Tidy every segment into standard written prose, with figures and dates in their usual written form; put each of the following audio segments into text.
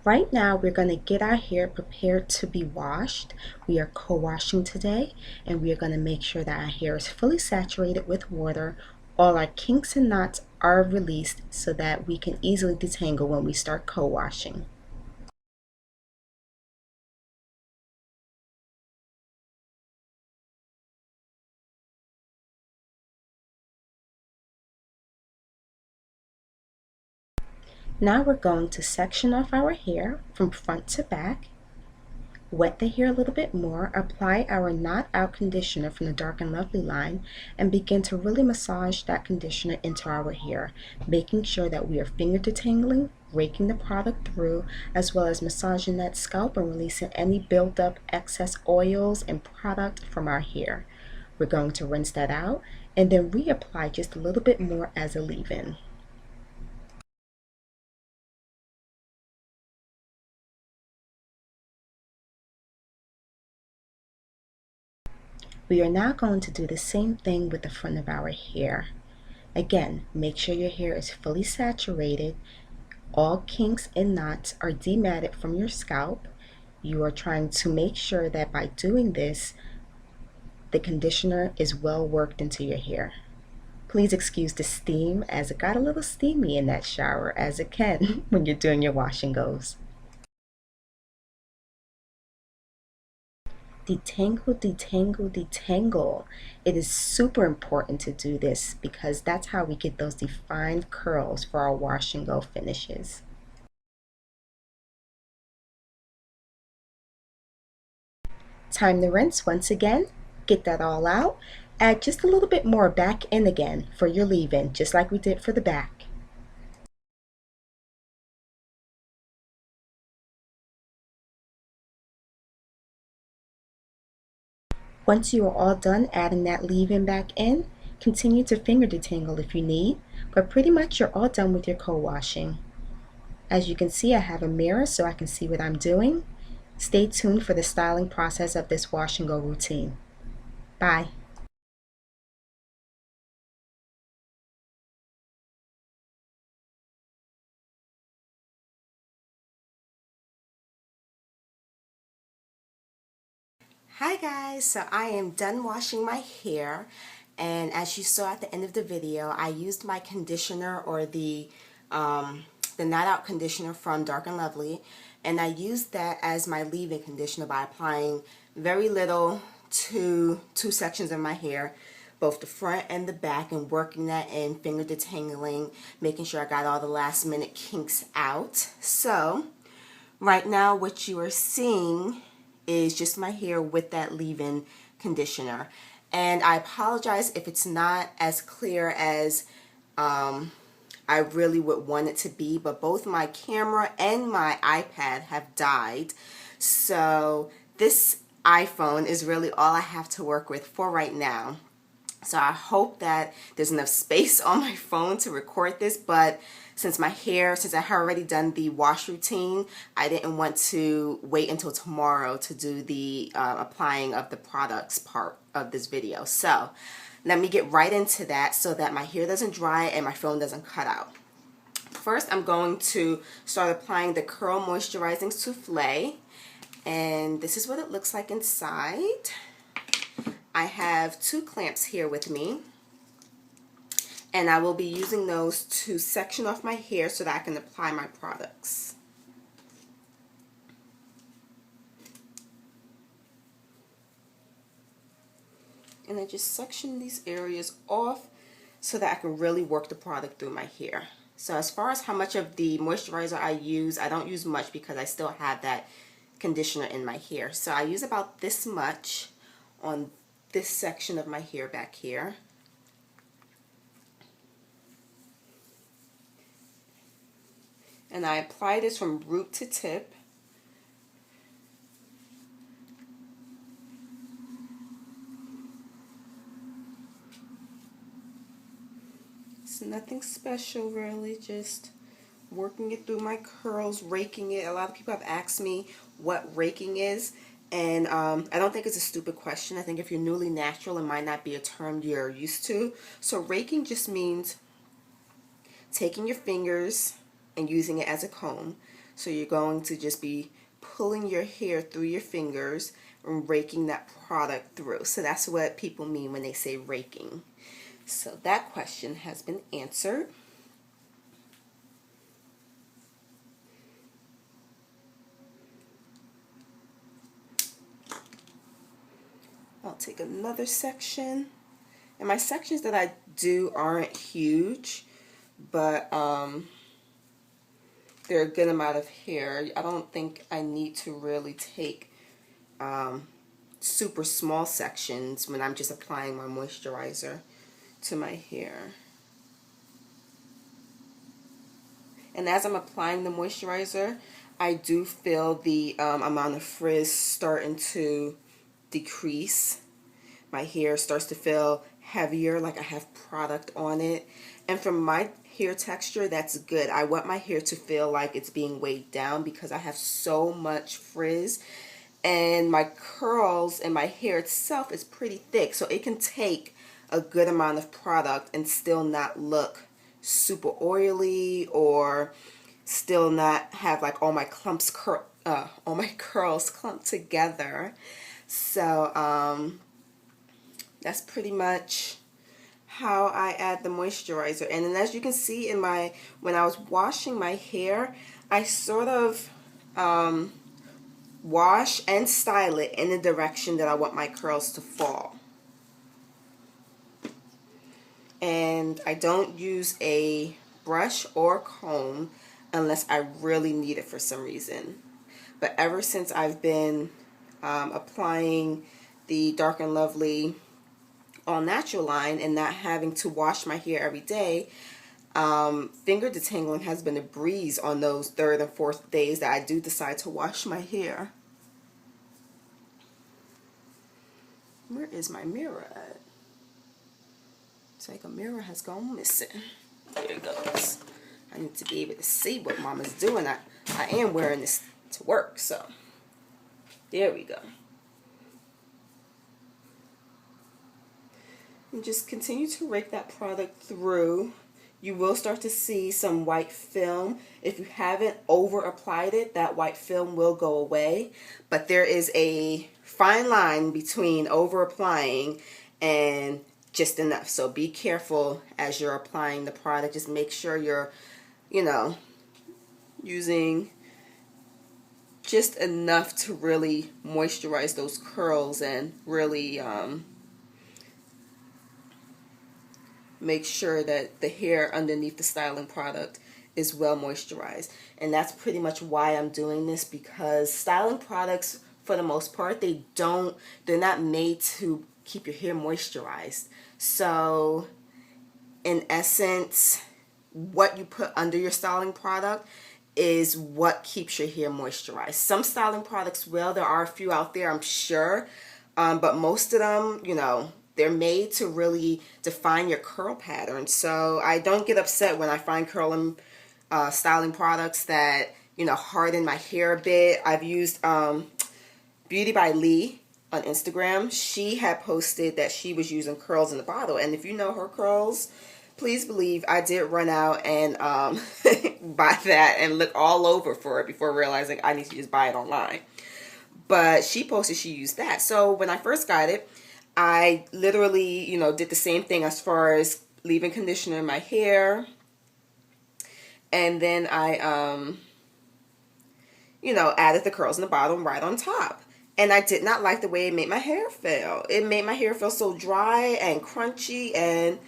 Right now, we're going to get our hair prepared to be washed. We are co-washing today, and we are going to make sure that our hair is fully saturated with water. All our kinks and knots are released so that we can easily detangle when we start co-washing. Now we're going to section off our hair from front to back. Wet the hair a little bit more, apply our Not Out conditioner from the Dark and Lovely line, and begin to really massage that conditioner into our hair, making sure that we are finger detangling, raking the product through, as well as massaging that scalp and releasing any built up excess oils and product from our hair. We're going to rinse that out and then reapply just a little bit more as a leave-in. We are now going to do the same thing with the front of our hair. Again, make sure your hair is fully saturated. All kinks and knots are dematted from your scalp. You are trying to make sure that by doing this, the conditioner is well worked into your hair. Please excuse the steam as it got a little steamy in that shower, as it can when you're doing your wash and goes. Detangle, detangle, detangle. It is super important to do this because that's how we get those defined curls for our wash and go finishes. Time to rinse once again. Get that all out. Add just a little bit more back in again for your leave-in, just like we did for the back. Once you are all done adding that leave-in back in, continue to finger detangle if you need, but pretty much you're all done with your co-washing. As you can see, I have a mirror so I can see what I'm doing. Stay tuned for the styling process of this wash and go routine. Bye. Hi guys, so I am done washing my hair, and as you saw at the end of the video, I used my conditioner, or the Not Out conditioner from Dark and Lovely, and I used that as my leave-in conditioner by applying very little to two sections of my hair, both the front and the back, and working that in, finger detangling, making sure I got all the last minute kinks out. So right now what you are seeing is just my hair with that leave-in conditioner. And I apologize if it's not as clear as I really would want it to be, but both my camera and my iPad have died. So this iPhone is really all I have to work with for right now. So I hope that there's enough space on my phone to record this, but since I had already done the wash routine, I didn't want to wait until tomorrow to do the applying of the products part of this video. So let me get right into that so that my hair doesn't dry and my phone doesn't cut out. First, I'm going to start applying the Curl Moisturizing Souffle, and this is what it looks like inside. I have 2 clamps here with me, and I will be using those to section off my hair so that I can apply my products. And I just section these areas off so that I can really work the product through my hair. So as far as how much of the moisturizer I use, I don't use much because I still have that conditioner in my hair. So I use about this much on this section of my hair back here. And I apply this from root to tip. It's nothing special really, just working it through my curls, raking it. A lot of people have asked me what raking is, and I don't think it's a stupid question. I think if you're newly natural, it might not be a term you're used to. So raking just means taking your fingers and using it as a comb. So you're going to just be pulling your hair through your fingers and raking that product through. So that's what people mean when they say raking. So that question has been answered. I'll take another section. And my sections that I do aren't huge, but they're a good amount of hair. I don't think I need to really take super small sections when I'm just applying my moisturizer to my hair. And as I'm applying the moisturizer, I do feel the amount of frizz starting to decrease. My hair starts to feel heavier, like I have product on it. And for my hair texture, that's good. I want my hair to feel like it's being weighed down because I have so much frizz. And my curls and my hair itself is pretty thick, so it can take a good amount of product and still not look super oily, or still not have like all my curls clumped together. So that's pretty much how I add the moisturizer. And then as you can see in when I was washing my hair, I sort of wash and style it in the direction that I want my curls to fall. And I don't use a brush or comb unless I really need it for some reason. But ever since I've been applying the Dark and Lovely All Natural line and not having to wash my hair every day, finger detangling has been a breeze on those third and fourth days that I do decide to wash my hair. Where is my mirror at? It's like a mirror has gone missing. There it goes. I need to be able to see what Mama's doing. I am wearing this to work, so there we go. And just continue to rake that product through. You will start to see some white film. If you haven't over applied it, that white film will go away. But there is a fine line between over applying and just enough. So be careful as you're applying the product. Just make sure you're, using just enough to really moisturize those curls and really make sure that the hair underneath the styling product is well moisturized. And that's pretty much why I'm doing this, because styling products, for the most part, they're not made to keep your hair moisturized. So in essence, what you put under your styling product is what keeps your hair moisturized. Some styling products will. There are a few out there, I'm sure, but most of them, they're made to really define your curl pattern. So I don't get upset when I find curling styling products that, harden my hair a bit. I've used Beauty by Lee on Instagram. She had posted that she was using curls in the bottle. And if you know her curls, please believe I did run out and buy that and look all over for it before realizing I need to just buy it online. But she posted she used that. So when I first got it, I literally, did the same thing as far as leaving conditioner in my hair. And then I, added the curls in the bottom right on top. And I did not like the way it made my hair feel. It made my hair feel so dry and crunchy. And,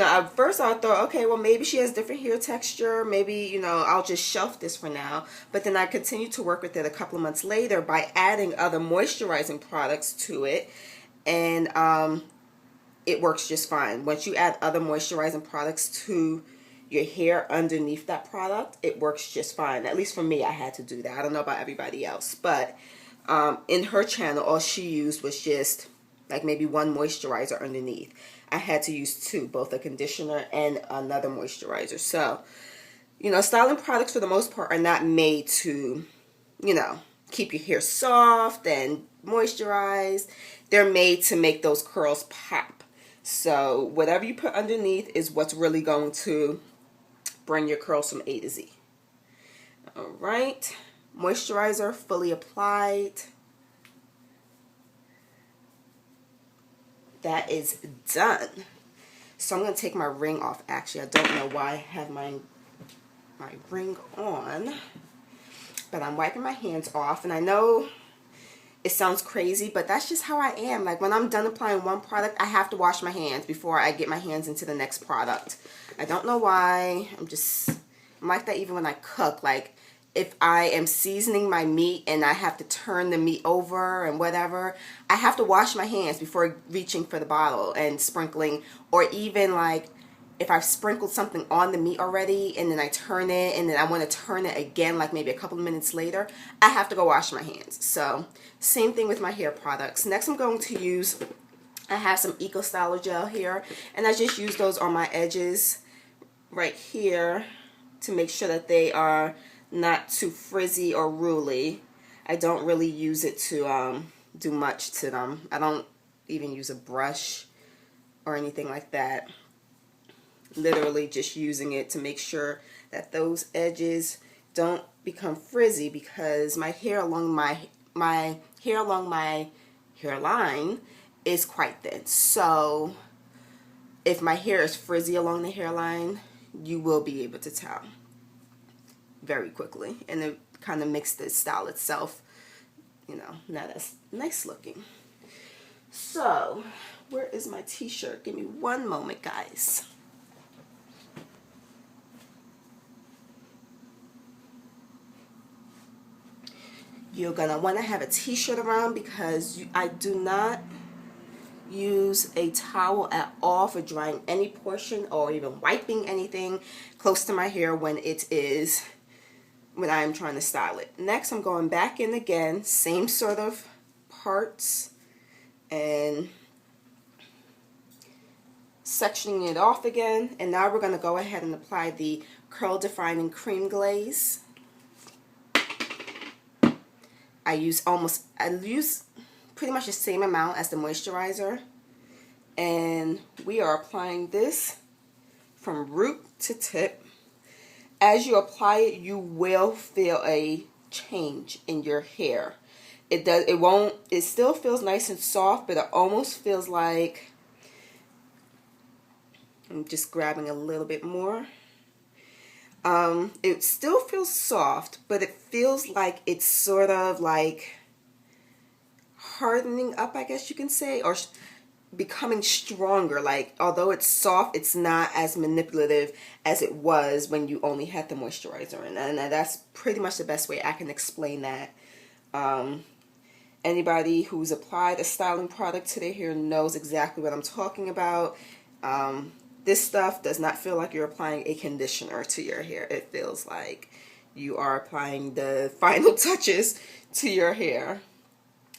at first I thought, okay, well, maybe she has different hair texture. Maybe, I'll just shelf this for now. But then I continued to work with it a couple of months later by adding other moisturizing products to it. And it works just fine. Once you add other moisturizing products to your hair underneath that product, it works just fine. At least for me, I had to do that. I don't know about everybody else. But in her channel, all she used was just like maybe one moisturizer underneath. I had to use two, both a conditioner and another moisturizer. So, styling products for the most part are not made to, keep your hair soft and moisturized. They're made to make those curls pop. So whatever you put underneath is what's really going to bring your curls from A to Z. Alright, moisturizer fully applied. That is done. So I'm going to take my ring off. Actually, I don't know why I have my ring on, but I'm wiping my hands off, and I know it sounds crazy, but that's just how I am. Like, when I'm done applying one product, I have to wash my hands before I get my hands into the next product. I don't know why. I'm like that even when I cook. Like, if I am seasoning my meat and I have to turn the meat over and whatever, I have to wash my hands before reaching for the bottle and sprinkling, or even like if I've sprinkled something on the meat already and then I turn it and then I want to turn it again, like maybe a couple of minutes later, I have to go wash my hands. So same thing with my hair products. Next I'm going to use, I have some Eco Styler gel here, and I just use those on my edges right here to make sure that they are not too frizzy or ruly. I don't really use it to do much to them. I don't even use a brush or anything like that. Literally just using it to make sure that those edges don't become frizzy, because my hair along my hairline is quite thin. So if my hair is frizzy along the hairline, you will be able to tell very quickly, and it kind of makes the style itself, you know, not as nice looking. So where is my t-shirt? Give me one moment, guys. You're gonna want to have a t-shirt around, because I do not use a towel at all for drying any portion or even wiping anything close to my hair when I'm trying to style it. Next, I'm going back in again, same sort of parts, and sectioning it off again. And now we're going to go ahead and apply the curl defining cream glaze. I use pretty much the same amount as the moisturizer, and we are applying this from root to tip. As you apply it, you will feel a change in your hair. It still feels nice and soft, but it almost feels like, I'm just grabbing a little bit more. It still feels soft, but it feels like it's sort of like hardening up, I guess you can say, or becoming stronger. Like, although it's soft, it's not as manipulative as it was when you only had the moisturizer in. And that's pretty much the best way I can explain that. Anybody who's applied a styling product to their hair knows exactly what I'm talking about. This stuff does not feel like you're applying a conditioner to your hair. It feels like you are applying the final touches to your hair.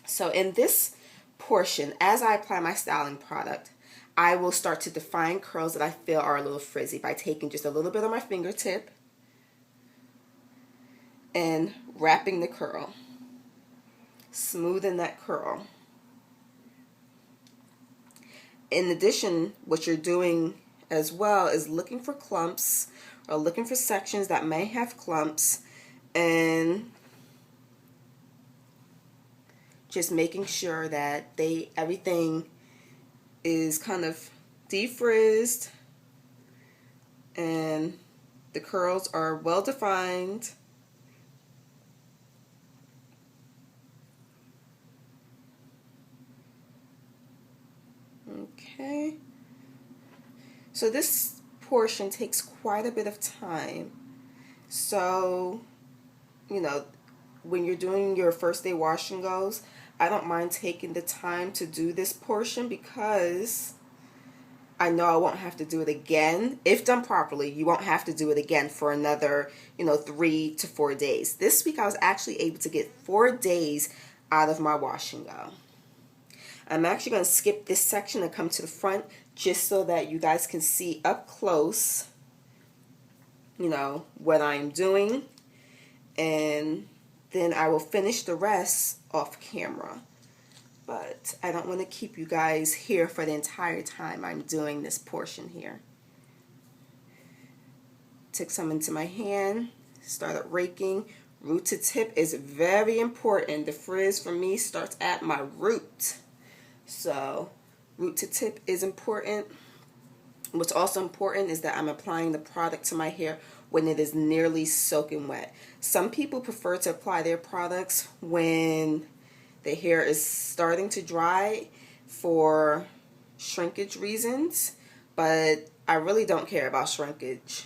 So in this portion, as I apply my styling product, I will start to define curls that I feel are a little frizzy by taking just a little bit on my fingertip and wrapping the curl, smoothing that curl. In addition, what you're doing as well is looking for clumps or looking for sections that may have clumps, and just making sure that everything is kind of defrizzed and the curls are well defined. Okay. So this portion takes quite a bit of time. So, you know, when you're doing your first day wash and goes, I don't mind taking the time to do this portion, because I know I won't have to do it again. If done properly, you won't have to do it again for another, 3 to 4 days. This week I was actually able to get 4 days out of my wash and go. I'm actually going to skip this section and come to the front just so that you guys can see up close, what I'm doing. And then I will finish the rest off camera. But I don't want to keep you guys here for the entire time I'm doing this portion here. Took some into my hand, started raking. Root to tip is very important. The frizz for me starts at my root. So root to tip is important. What's also important is that I'm applying the product to my hair when it is nearly soaking wet. Some people prefer to apply their products when the hair is starting to dry for shrinkage reasons, but I really don't care about shrinkage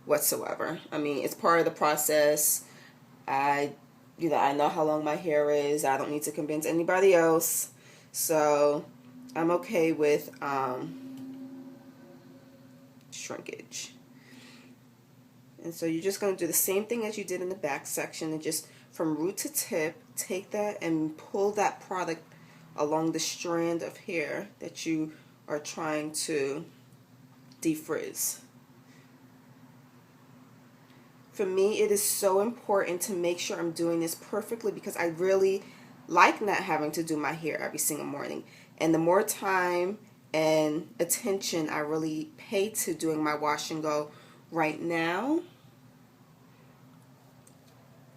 whatsoever. I mean, it's part of the process. I know how long my hair is. I don't need to convince anybody else. So I'm okay with shrinkage. And so you're just going to do the same thing as you did in the back section, and just from root to tip, take that and pull that product along the strand of hair that you are trying to defrizz. For me, it is so important to make sure I'm doing this perfectly because I really like not having to do my hair every single morning. And the more time and attention I really pay to doing my wash and go right now,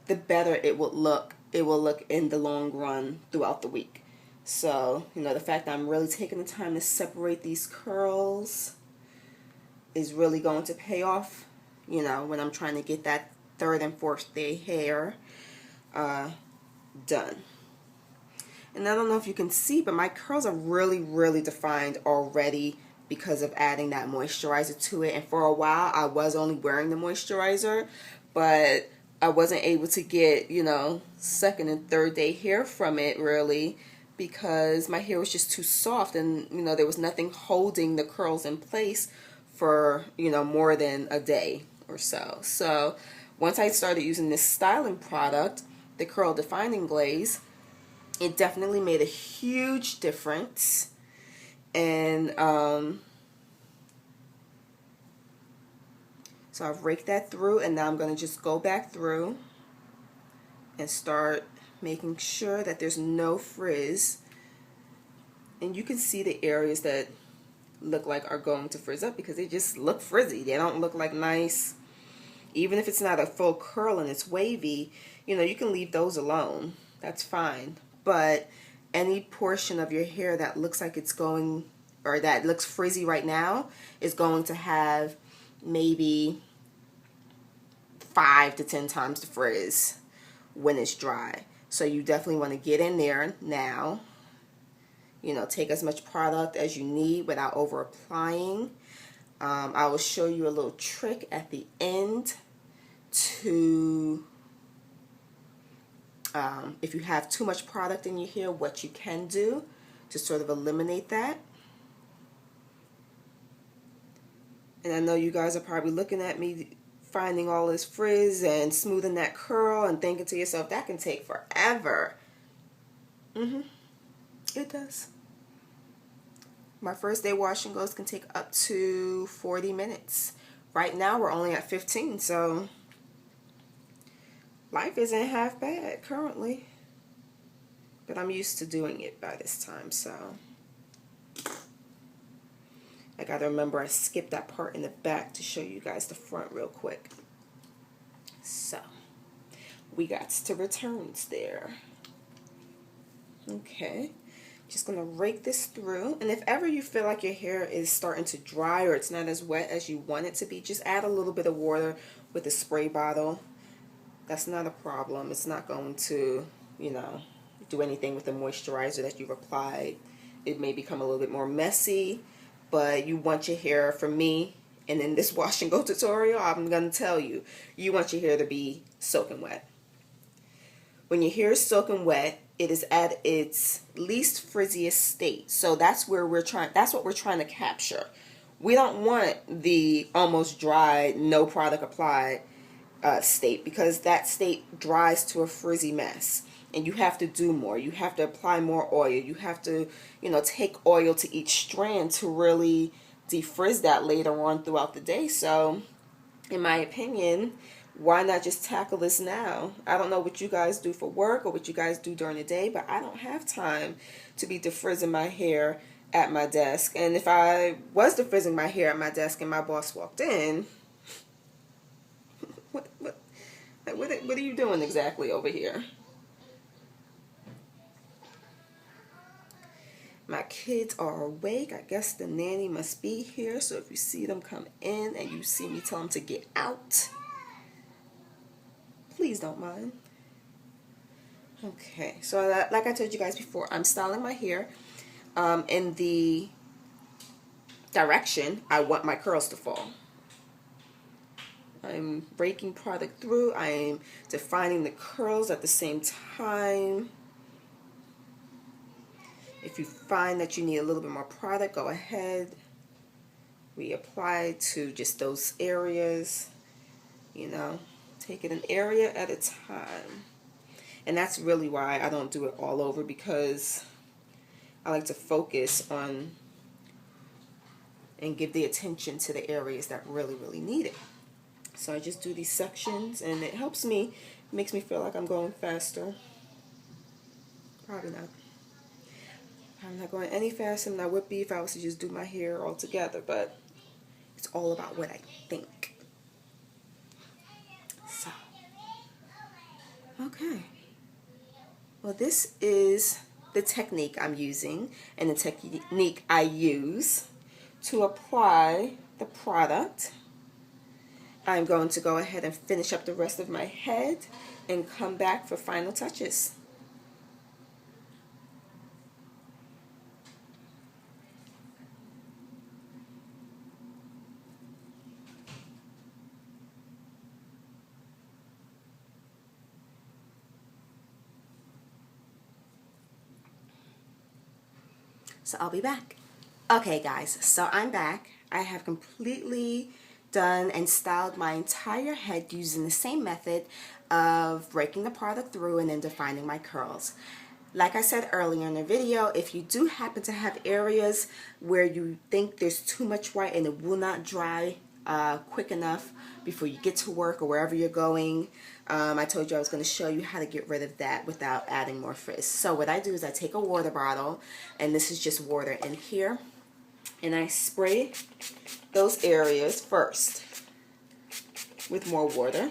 the better it will look. It will look in the long run throughout the week. So, the fact that I'm really taking the time to separate these curls is really going to pay off, when I'm trying to get that third and fourth day hair done. And I don't know if you can see, but my curls are really, really defined already because of adding that moisturizer to it. And for a while, I was only wearing the moisturizer, but I wasn't able to get, second and third day hair from it really because my hair was just too soft and, there was nothing holding the curls in place for, more than a day or so. So once I started using this styling product, the Curl Defining Glaze, it definitely made a huge difference. And so I've raked that through, and now I'm going to just go back through and start making sure that there's no frizz. And you can see the areas that look like are going to frizz up because they just look frizzy. They don't look like nice. Even if it's not a full curl and it's wavy, you can leave those alone. That's fine. But any portion of your hair that looks like it's going, or that looks frizzy right now, is going to have maybe 5 to 10 times the frizz when it's dry. So you definitely want to get in there now. Take as much product as you need without over applying. I will show you a little trick at the end to, if you have too much product in your hair, what you can do to sort of eliminate that. And I know you guys are probably looking at me finding all this frizz and smoothing that curl and thinking to yourself, that can take forever. It does. My first day wash and goes can take up to 40 minutes. Right now we're only at 15, so life isn't half bad currently. But I'm used to doing it by this time, so I gotta remember I skipped that part in the back to show you guys the front real quick. So we got to returns there. Okay. Just going to rake this through, and if ever you feel like your hair is starting to dry or it's not as wet as you want it to be, just add a little bit of water with a spray bottle. That's not a problem. It's not going to, do anything with the moisturizer that you've applied. It may become a little bit more messy, but you want your hair, for me, and in this wash and go tutorial, I'm going to tell you, you want your hair to be soaking wet. When your hair is soaking wet, it is at its least frizziest state. So that's what we're trying to capture. We don't want the almost dry, no product applied state, because that state dries to a frizzy mess. And you have to do more. You have to apply more oil. You have to, take oil to each strand to really defrizz that later on throughout the day. So, in my opinion, why not just tackle this now? I don't know what you guys do for work or what you guys do during the day, but I don't have time to be defrizzing my hair at my desk. And if I was defrizzing my hair at my desk and my boss walked in, Like, what are you doing exactly over here? My kids are awake. I guess the nanny must be here. So if you see them come in and you see me tell them to get out, please don't mind. Okay, so like I told you guys before, I'm styling my hair in the direction I want my curls to fall. I'm breaking product through. I am defining the curls at the same time. If you find that you need a little bit more product, go ahead. Reapply to just those areas. You know, take it an area at a time. And that's really why I don't do it all over, because I like to focus on and give the attention to the areas that really, really need it. So I just do these sections, and it helps me, makes me feel like I'm going faster. Probably not. I'm not going any faster than I would be if I was to just do my hair all together, but it's all about what I think. So, okay. Well, this is the technique I'm using, and the technique I use to apply the product. I'm going to go ahead and finish up the rest of my head and come back for final touches. So I'll be back. Okay guys, so I'm back. I have completely done and styled my entire head using the same method of breaking the product through and then defining my curls. Like I said earlier in the video, if you do happen to have areas where you think there's too much white and it will not dry quick enough before you get to work or wherever you're going, I told you I was going to show you how to get rid of that without adding more frizz. So what I do is I take a water bottle, and this is just water in here, and I spray those areas first with more water.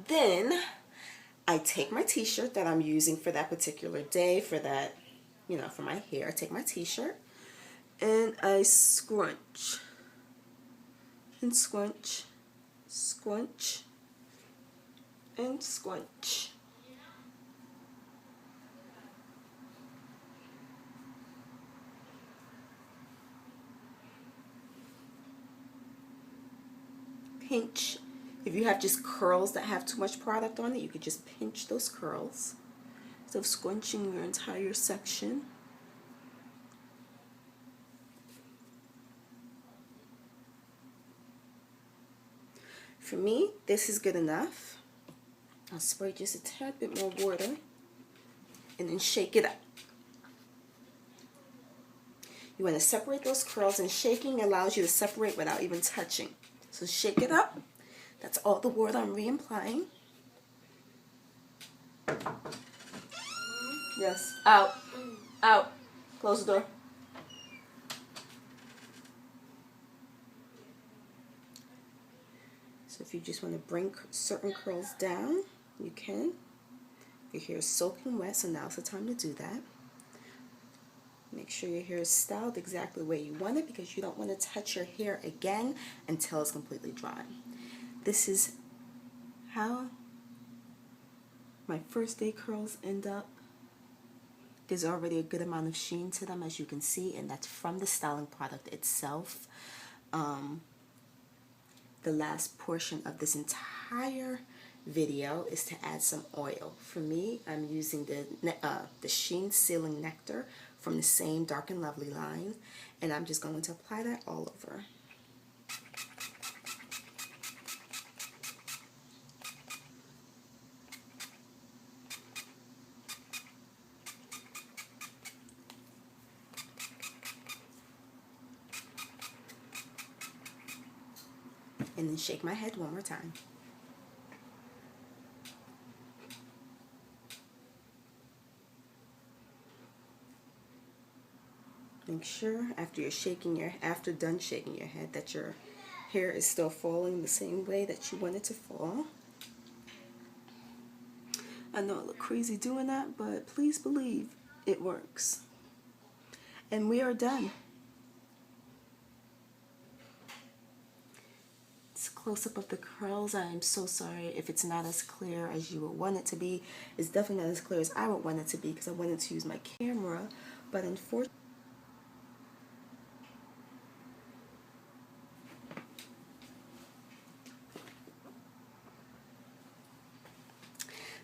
Then I take my t-shirt that I'm using for that particular day, for that, you know, for my hair. I take my t-shirt and I scrunch and scrunch, scrunch and scrunch. Pinch. If you have just curls that have too much product on it, you could just pinch those curls instead of scrunching your entire section. For me, this is good enough. I'll spray just a tad bit more water and then shake it up. You want to separate those curls, and shaking allows you to separate without even touching. So shake it up. That's all the water I'm reapplying. Yes, out, out. Close the door. So if you just want to bring certain curls down, you can. Your hair is soaking wet, so now's the time to do that. Make sure your hair is styled exactly the way you want it, because you don't want to touch your hair again until it's completely dry. This is how my first day curls end up. There's already a good amount of sheen to them, as you can see, and that's from the styling product itself. The last portion of this entire video is to add some oil. For me, I'm using the Sheen Sealing Nectar from the same Dark and Lovely line, and I'm just going to apply that all over. And then shake my head one more time. Make sure after done shaking your head that your hair is still falling the same way that you want it to fall. I know I look crazy doing that, but please believe it works. And we are done. It's a close-up of the curls. I am so sorry if it's not as clear as you would want it to be. It's definitely not as clear as I would want it to be because I wanted to use my camera, but unfortunately.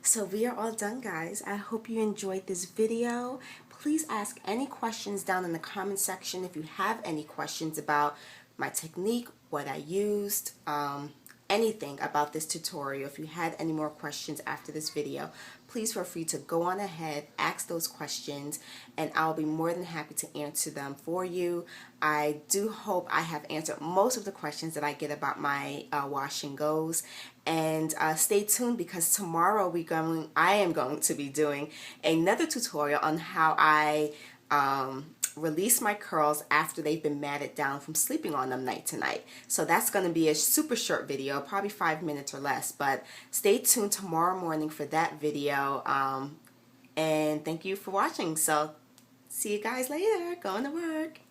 So we are all done, guys. I hope you enjoyed this video. Please ask any questions down in the comment section if you have any questions about my technique, what I used, anything about this tutorial. If you had any more questions after this video, please feel free to go on ahead, ask those questions, and I'll be more than happy to answer them for you. I do hope I have answered most of the questions that I get about my wash and goes. And stay tuned because tomorrow I am going to be doing another tutorial on how I release my curls after they've been matted down from sleeping on them night to night. So that's going to be a super short video, probably 5 minutes or less, but stay tuned tomorrow morning for that video. And thank you for watching. So see you guys later. Going to work.